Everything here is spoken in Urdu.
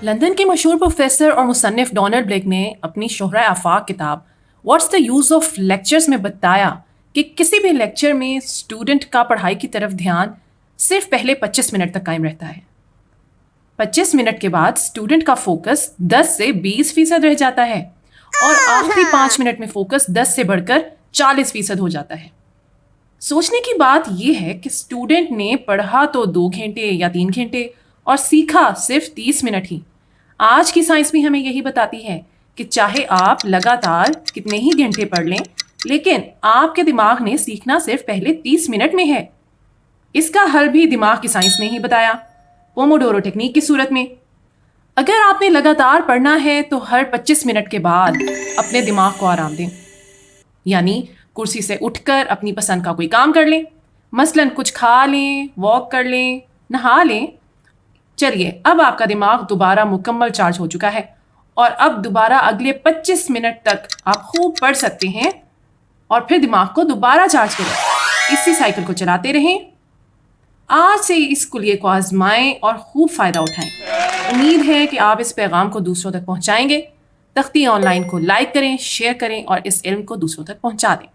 لندن کے مشہور پروفیسر اور مصنف ڈونلڈ بلیک نے اپنی شہرۂ آفاق کتاب what's the use of lectures میں بتایا کہ کسی بھی لیکچر میں اسٹوڈنٹ کا پڑھائی کی طرف دھیان صرف پہلے 25 منٹ تک قائم رہتا ہے. 25 منٹ کے بعد اسٹوڈنٹ کا فوکس 10 سے 20% رہ جاتا ہے اور آخری 5 منٹ میں فوکس 10 سے بڑھ کر 40% ہو جاتا ہے. سوچنے کی بات یہ ہے کہ اسٹوڈنٹ نے پڑھا تو 2 گھنٹے یا 3 گھنٹے اور سیکھا صرف 30 منٹ ہی. آج کی سائنس بھی ہمیں یہی بتاتی ہے کہ چاہے آپ لگاتار کتنے ہی گھنٹے پڑھ لیں لیکن آپ کے دماغ نے سیکھنا صرف پہلے 30 منٹ میں ہے. اس کا حل بھی دماغ کی سائنس نے ہی بتایا، پوموڈورو ٹیکنیک کی صورت میں. اگر آپ نے لگاتار پڑھنا ہے تو ہر 25 منٹ کے بعد اپنے دماغ کو آرام دیں، یعنی کرسی سے اٹھ کر اپنی پسند کا کوئی کام کر لیں، مثلاً کچھ کھا لیں، واک کر لیں، نہا لیں. چلیے اب آپ کا دماغ دوبارہ مکمل چارج ہو چکا ہے اور اب دوبارہ اگلے 25 منٹ تک آپ خوب پڑھ سکتے ہیں اور پھر دماغ کو دوبارہ چارج کریں. اسی سائیکل کو چلاتے رہیں. آج سے اس کلیے کو آزمائیں اور خوب فائدہ اٹھائیں. امید ہے کہ آپ اس پیغام کو دوسروں تک پہنچائیں گے. تختی آن لائن کو لائک کریں، شیئر کریں اور اس علم کو دوسروں تک پہنچا دیں.